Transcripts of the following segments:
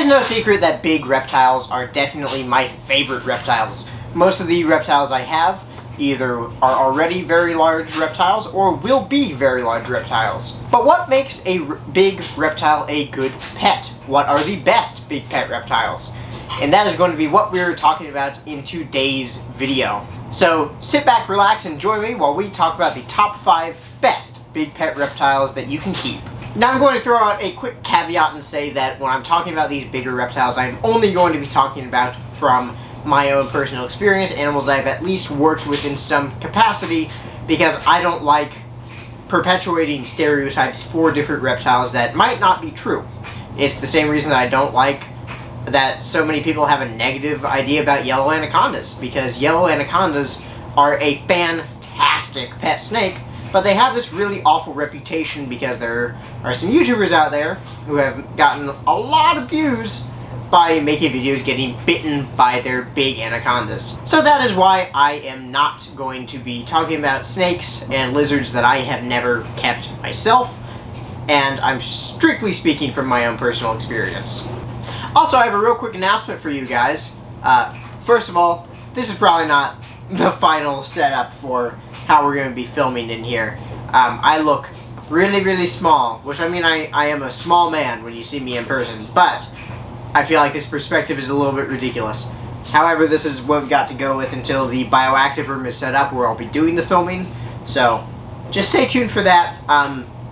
is no secret that big reptiles are definitely my favorite reptiles. Most of the reptiles I have either are already very large reptiles or will be very large reptiles. But what makes a big reptile a good pet? What are the best big pet reptiles? And that is going to be what we're talking about in today's video. So sit back, relax, and join me while we talk about the top 5 best big pet reptiles that you can keep. Now I'm going to throw out a quick caveat and say that when I'm talking about these bigger reptiles, I'm only going to be talking about from my own personal experience, animals I've at least worked with in some capacity, because I don't like perpetuating stereotypes for different reptiles that might not be true. It's the same reason that I don't like that so many people have a negative idea about yellow anacondas, because yellow anacondas are a fantastic pet snake, but they have this really awful reputation because there are some YouTubers out there who have gotten a lot of views by making videos getting bitten by their big anacondas. So that is why I am not going to be talking about snakes and lizards that I have never kept myself, and I'm strictly speaking from my own personal experience. Also, I have a real quick announcement for you guys. First of all, this is probably not the final setup for how we're going to be filming in here. I look really small, which I mean I am a small man when you see me in person, but I feel like this perspective is a little bit ridiculous. However, this is what we've got to go with until the bioactive room is set up where I'll be doing the filming. So just stay tuned for that.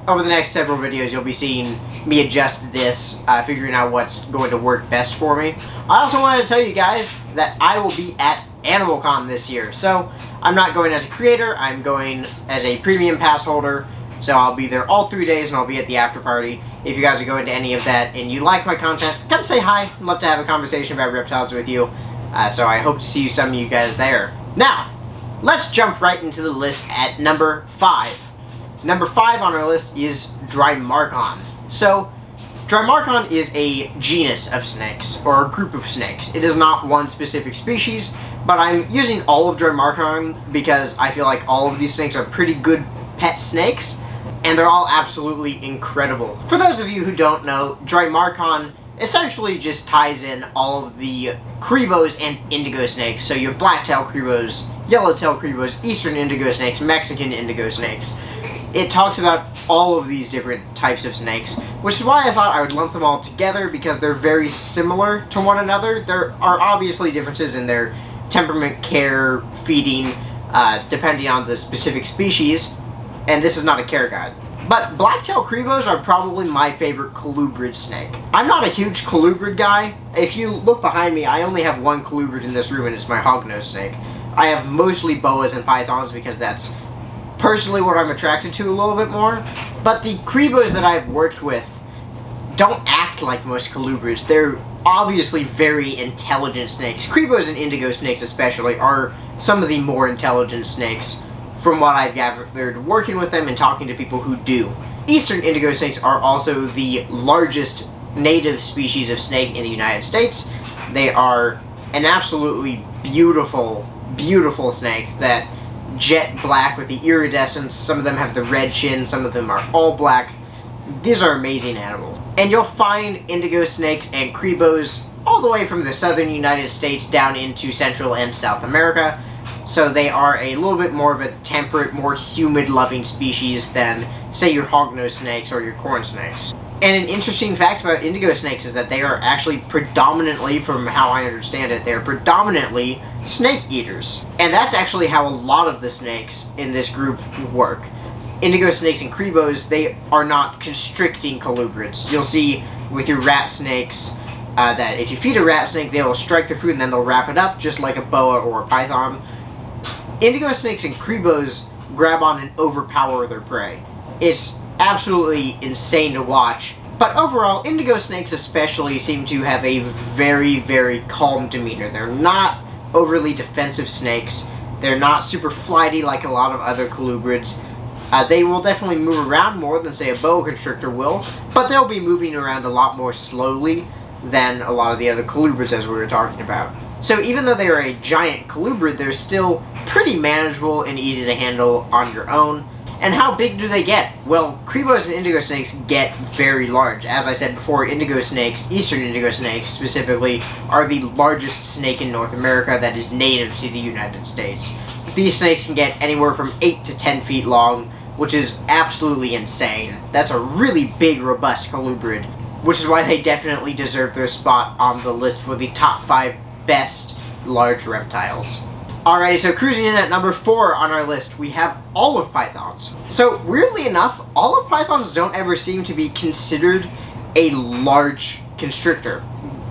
Over the next several videos, you'll be seeing me adjust this, figuring out what's going to work best for me. I also wanted to tell you guys that I will be at AnimalCon this year. So I'm not going as a creator, I'm going as a premium pass holder. So I'll be there all 3 days and I'll be at the after party. If you guys are going to any of that and you like my content, come say hi. I'd love to have a conversation about reptiles with you. So I hope to see some of you guys there. Now, let's jump right into the list at number 5. Number 5 on our list is Drymarchon. So, Drymarchon is a genus of snakes, or a group of snakes. It is not one specific species, but I'm using all of Drymarchon because I feel like all of these snakes are pretty good pet snakes, and they're all absolutely incredible. For those of you who don't know, Drymarchon essentially just ties in all of the cribos and indigo snakes. So your black-tailed cribos, yellow-tailed cribos, eastern indigo snakes, Mexican indigo snakes. It talks about all of these different types of snakes, which is why I thought I would lump them all together, because they're very similar to one another. There are obviously differences in their temperament, care, feeding, depending on the specific species, and this is not a care guide. But black-tailed cribos are probably my favorite colubrid snake. I'm not a huge colubrid guy. If you look behind me, I only have one colubrid in this room, and it's my hognose snake. I have mostly boas and pythons because that's personally what I'm attracted to a little bit more. But the cribos that I've worked with don't act like most colubrids. They're obviously very intelligent snakes. Cribos and indigo snakes especially are some of the more intelligent snakes from what I've gathered working with them and talking to people who do. Eastern indigo snakes are also the largest native species of snake in the United States. They are an absolutely beautiful snake that jet black with the iridescence. Some of them have the red chin, some of them are all black. These are amazing animals. And you'll find indigo snakes and cribos all the way from the southern United States down into Central and South America. So they are a little bit more of a temperate, more humid-loving species than, say, your hognose snakes or your corn snakes. And an interesting fact about indigo snakes is that they are actually predominantly, from how I understand it, they're predominantly snake eaters. And that's actually how a lot of the snakes in this group work. Indigo snakes and cribos, they are not constricting colubrids. You'll see with your rat snakes that if you feed a rat snake, they will strike the food and then they'll wrap it up, just like a boa or a python. Indigo snakes and cribos grab on and overpower their prey. It's absolutely insane to watch. But overall, indigo snakes especially seem to have a very calm demeanor. They're not overly defensive snakes. They're not super flighty like a lot of other colubrids. They will definitely move around more than, say, a boa constrictor will, but they'll be moving around a lot more slowly than a lot of the other colubrids as we were talking about. So even though they are a giant colubrid, they're still pretty manageable and easy to handle on your own. And how big do they get? Well, cribos and indigo snakes get very large. As I said before, indigo snakes, eastern indigo snakes specifically, are the largest snake in North America that is native to the United States. These snakes can get anywhere from 8 to 10 feet long, which is absolutely insane. That's a really big, robust colubrid, which is why they definitely deserve their spot on the list for the top 5 best large reptiles. Alrighty, so cruising in at number 4 on our list, we have olive pythons. So, weirdly enough, olive pythons don't ever seem to be considered a large constrictor,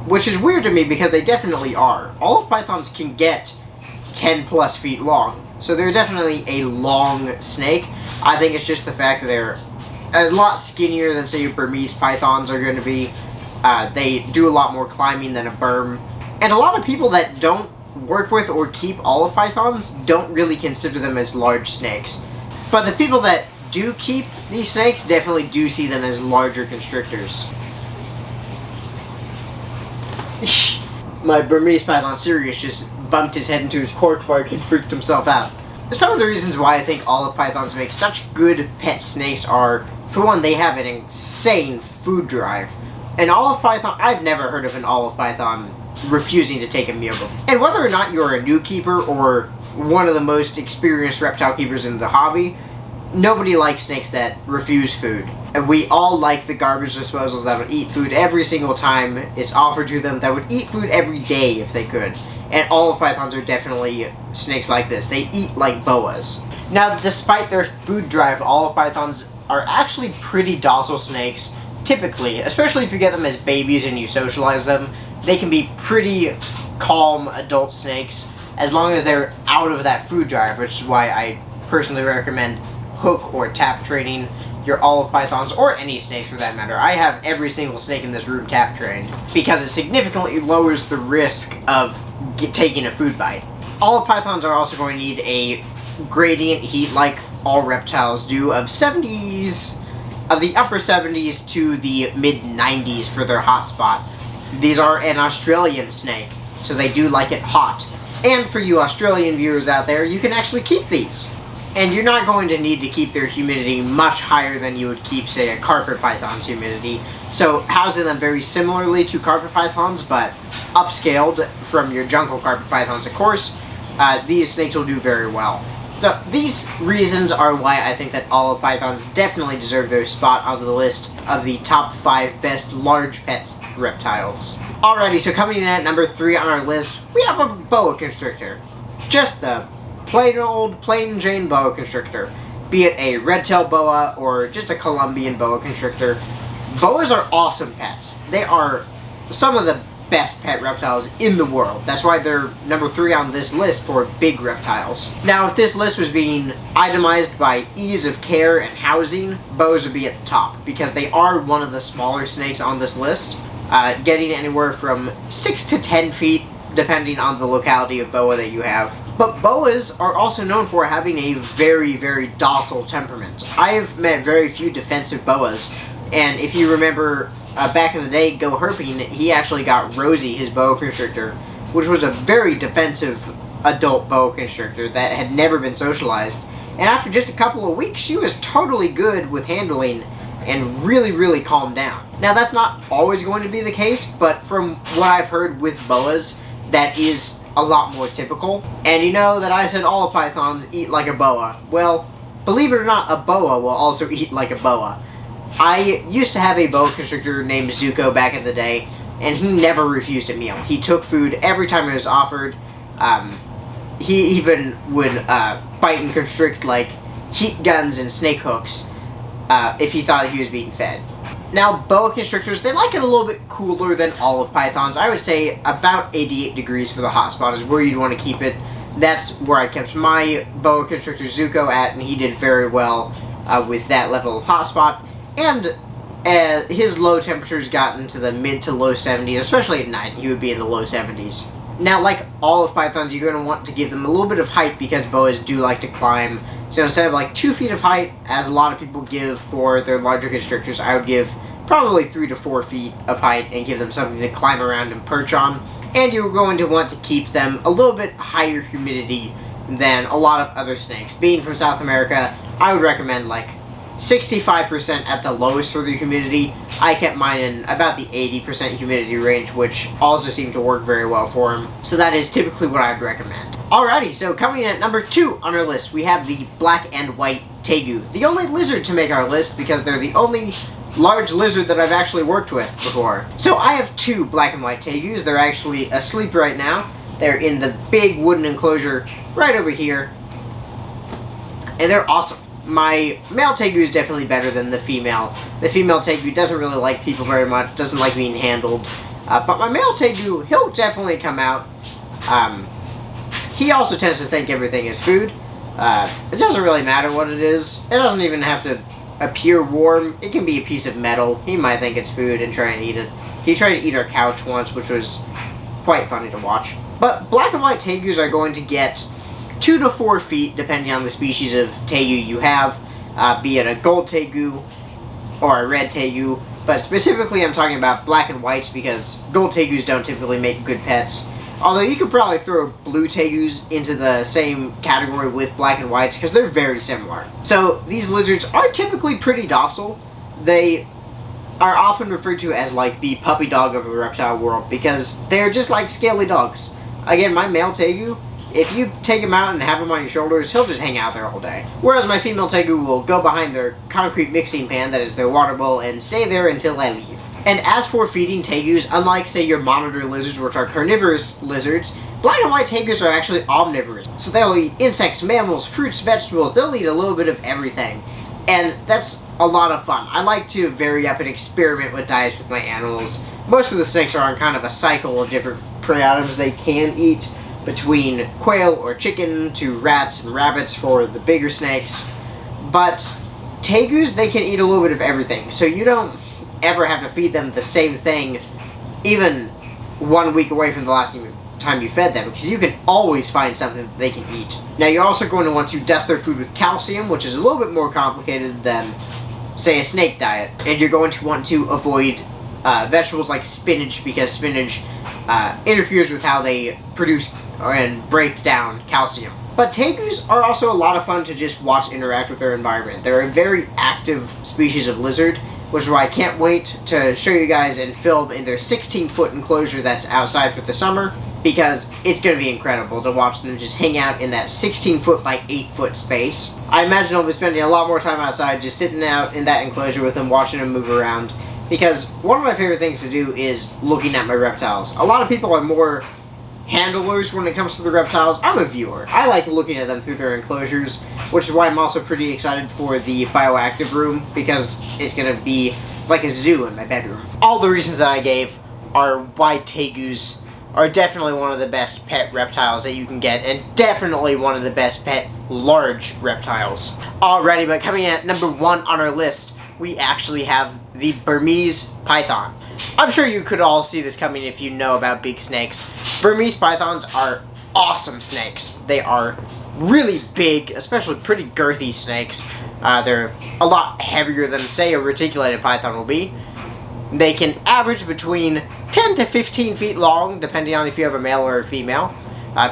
which is weird to me because they definitely are. Olive pythons can get 10 plus feet long, so they're definitely a long snake. I think it's just the fact that they're a lot skinnier than, say, your Burmese pythons are going to be. They do a lot more climbing than a Burm. And a lot of people that don't work with or keep olive pythons don't really consider them as large snakes. But the people that do keep these snakes definitely do see them as larger constrictors. My Burmese python Sirius just bumped his head into his cork bark and freaked himself out. Some of the reasons why I think olive pythons make such good pet snakes are, for one, they have an insane food drive. An olive python, I've never heard of an olive python refusing to take a meal before. And whether or not you're a new keeper or one of the most experienced reptile keepers in the hobby, nobody likes snakes that refuse food. And we all like the garbage disposals that would eat food every single time it's offered to them, that would eat food every day if they could. And olive pythons are definitely snakes like this. They eat like boas. Now, despite their food drive, olive pythons are actually pretty docile snakes, typically, especially if you get them as babies and you socialize them. They can be pretty calm adult snakes as long as they're out of that food drive, which is why I personally recommend hook or tap training your olive pythons, or any snakes for that matter. I have every single snake in this room tap trained because it significantly lowers the risk of taking a food bite. Olive pythons are also going to need a gradient heat, like all reptiles do, of the upper 70s to the mid 90s for their hot spot. These are an Australian snake, so they do like it hot. And for you Australian viewers out there, you can actually keep these. And you're not going to need to keep their humidity much higher than you would keep, say, a carpet python's humidity. So housing them very similarly to carpet pythons, but upscaled from your jungle carpet pythons, of course, these snakes will do very well. So these reasons are why I think that olive pythons definitely deserve their spot on the list of the top 5 best large pet reptiles. Alrighty, so coming in at number 3 on our list, we have a boa constrictor. Just the plain Jane boa constrictor. Be it a red-tailed boa or just a Colombian boa constrictor. Boas are awesome pets. They are some of the best pet reptiles in the world. That's why they're number 3 on this list for big reptiles. Now, if this list was being itemized by ease of care and housing, boas would be at the top, because they are one of the smaller snakes on this list, getting anywhere from 6 to 10 feet, depending on the locality of boa that you have. But boas are also known for having a very, very docile temperament. I've met very few defensive boas, and if you remember back in the day, Go Herping, he actually got Rosie, his boa constrictor, which was a very defensive adult boa constrictor that had never been socialized. And after just a couple of weeks, she was totally good with handling and really, really calmed down. Now, that's not always going to be the case, but from what I've heard with boas, that is a lot more typical. And you know that I said olive pythons eat like a boa. Well, believe it or not, a boa will also eat like a boa. I used to have a boa constrictor named Zuko back in the day, and he never refused a meal. He took food every time it was offered. He even would bite and constrict like heat guns and snake hooks if he thought he was being fed. Now, boa constrictors, they like it a little bit cooler than olive pythons. I would say about 88 degrees for the hot spot is where you'd want to keep it. That's where I kept my boa constrictor Zuko at, and he did very well with that level of hot spot. And his low temperatures got into the mid to low 70s, especially at night. He would be in the low 70s. Now, like olive pythons, you're going to want to give them a little bit of height because boas do like to climb. So instead of like 2 feet of height, as a lot of people give for their larger constrictors, I would give probably 3 to 4 feet of height and give them something to climb around and perch on. And you're going to want to keep them a little bit higher humidity than a lot of other snakes. Being from South America, I would recommend like 65% at the lowest for the humidity. I kept mine in about the 80% humidity range, which also seemed to work very well for him. So that is typically what I'd recommend. Alrighty, so coming in at number 2 on our list, we have the black and white tegu. The only lizard to make our list because they're the only large lizard that I've actually worked with before. So I have 2 black and white tegus. They're actually asleep right now. They're in the big wooden enclosure right over here. And they're awesome. My male tegu is definitely better than the female. The female tegu doesn't really like people very much, doesn't like being handled. But my male tegu, he'll definitely come out. He also tends to think everything is food. It doesn't really matter what it is. It doesn't even have to appear warm. It can be a piece of metal. He might think it's food and try and eat it. He tried to eat our couch once, which was quite funny to watch. But black and white tegus are going to get 2 to 4 feet, depending on the species of tegu you have, be it a gold tegu or a red tegu. But specifically, I'm talking about black and whites because gold tegus don't typically make good pets. Although you could probably throw blue tegus into the same category with black and whites because they're very similar. So these lizards are typically pretty docile. They are often referred to as like the puppy dog of the reptile world because they're just like scaly dogs. Again, my male tegu, if you take him out and have him on your shoulders, he'll just hang out there all day. Whereas my female tegu will go behind their concrete mixing pan, that is their water bowl, and stay there until I leave. And as for feeding tegus, unlike say your monitor lizards, which are carnivorous lizards, black and white tegus are actually omnivorous. So they'll eat insects, mammals, fruits, vegetables, they'll eat a little bit of everything. And that's a lot of fun. I like to vary up and experiment with diets with my animals. Most of the snakes are on kind of a cycle of different prey items they can eat, between quail or chicken to rats and rabbits for the bigger snakes. But tegus, they can eat a little bit of everything, so you don't ever have to feed them the same thing even 1 week away from the last time you fed them, because you can always find something that they can eat. Now you're also going to want to dust their food with calcium, which is a little bit more complicated than say a snake diet, and you're going to want to avoid vegetables like spinach because spinach interferes with how they produce and break down calcium. But tegus are also a lot of fun to just watch interact with their environment. They're a very active species of lizard, which is why I can't wait to show you guys and film in their 16-foot enclosure that's outside for the summer, because it's going to be incredible to watch them just hang out in that 16-foot by 8-foot space. I imagine I'll be spending a lot more time outside just sitting out in that enclosure with them, watching them move around, because one of my favorite things to do is looking at my reptiles. A lot of people are more handlers when it comes to the reptiles. I'm a viewer. I like looking at them through their enclosures, which is why I'm also pretty excited for the bioactive room, because it's going to be like a zoo in my bedroom. All the reasons that I gave are why tegus are definitely one of the best pet reptiles that you can get, and definitely one of the best pet large reptiles. Alrighty, but coming in at number 1 on our list, we actually have the Burmese python. I'm sure you could all see this coming if you know about big snakes. Burmese pythons are awesome snakes. They are really big, especially pretty girthy snakes. They're a lot heavier than, say, a reticulated python will be. They can average between 10 to 15 feet long, depending on if you have a male or a female.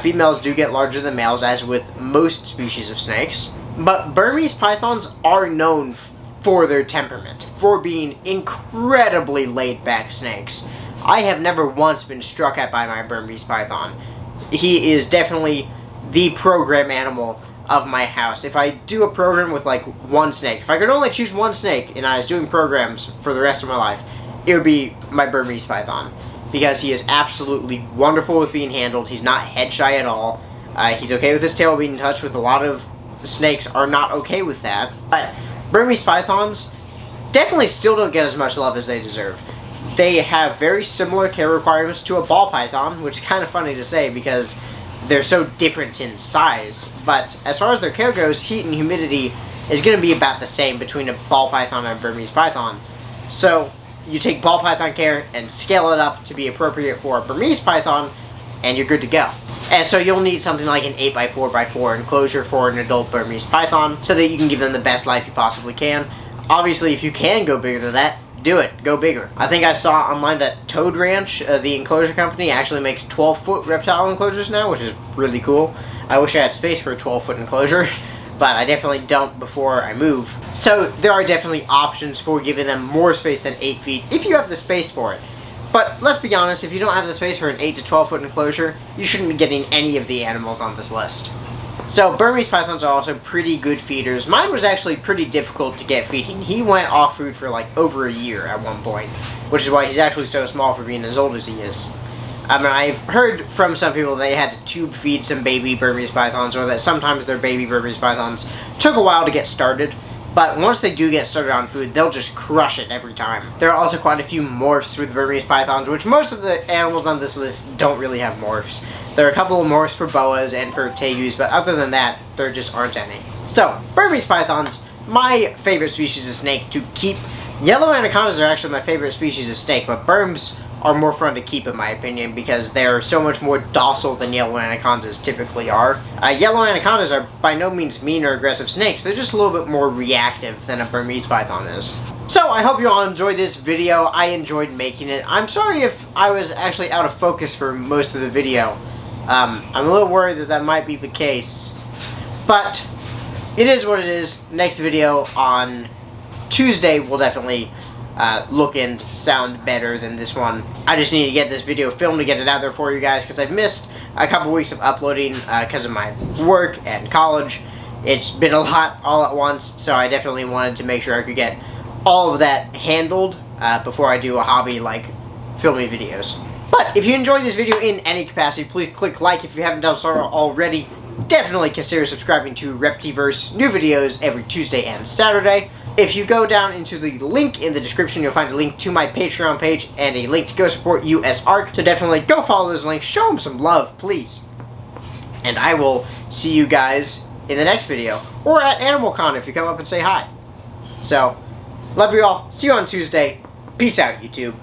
Females do get larger than males, as with most species of snakes. But Burmese pythons are known for their temperament, for being incredibly laid-back snakes. I have never once been struck at by my Burmese python. He is definitely the program animal of my house. If I do a program with like one snake, if I could only choose one snake and I was doing programs for the rest of my life, it would be my Burmese python, because he is absolutely wonderful with being handled. He's not head shy at all. He's okay with his tail being touched, with a lot of snakes are not okay with that. But Burmese pythons definitely still don't get as much love as they deserve. They have very similar care requirements to a ball python, which is kind of funny to say because they're so different in size. But as far as their care goes, heat and humidity is going to be about the same between a ball python and a Burmese python. So you take ball python care and scale it up to be appropriate for a Burmese python, and you're good to go. And so you'll need something like an 8x4x4 enclosure for an adult Burmese python so that you can give them the best life you possibly can. Obviously, if you can go bigger than that, do it. Go bigger. I think I saw online that Toad Ranch, the enclosure company, actually makes 12-foot reptile enclosures now, which is really cool. I wish I had space for a 12-foot enclosure. but I definitely dump before I move. So there are definitely options for giving them more space than 8 feet if you have the space for it. But let's be honest, if you don't have the space for an 8 to 12 foot enclosure, you shouldn't be getting any of the animals on this list. So Burmese pythons are also pretty good feeders. Mine was actually pretty difficult to get feeding. He went off food for like over a year at one point, which is why he's actually so small for being as old as he is. I mean, I've heard from some people they had to tube feed some baby Burmese pythons, or that sometimes their baby Burmese pythons took a while to get started. But once they do get started on food, they'll just crush it every time. There are also quite a few morphs with Burmese pythons, which most of the animals on this list don't really have morphs. There are a couple of morphs for boas and for tegus, but other than that, there just aren't any. So, Burmese pythons, my favorite species of snake to keep. Yellow anacondas are actually my favorite species of snake, but Burms are more fun to keep in my opinion because they're so much more docile than yellow anacondas typically are. Yellow anacondas are by no means mean or aggressive snakes, they're just a little bit more reactive than a Burmese python is. So I hope you all enjoyed this video. I enjoyed making it. I'm sorry if I was actually out of focus for most of the video. I'm a little worried that that might be the case, but it is what it is. Next video on Tuesday will definitely look and sound better than this one. I just need to get this video filmed to get it out there for you guys because I've missed a couple weeks of uploading because of my work and college. It's been a lot all at once, so I definitely wanted to make sure I could get all of that handled before I do a hobby like filming videos. But if you enjoyed this video in any capacity, please click like if you haven't done so already. Definitely consider subscribing to Repti-verse, new videos every Tuesday and Saturday. If you go down into the link in the description, you'll find a link to my Patreon page and a link to go support US Arc. So definitely go follow those links, show them some love, please. And I will see you guys in the next video, or at AnimalCon if you come up and say hi. So, love you all, see you on Tuesday, peace out YouTube.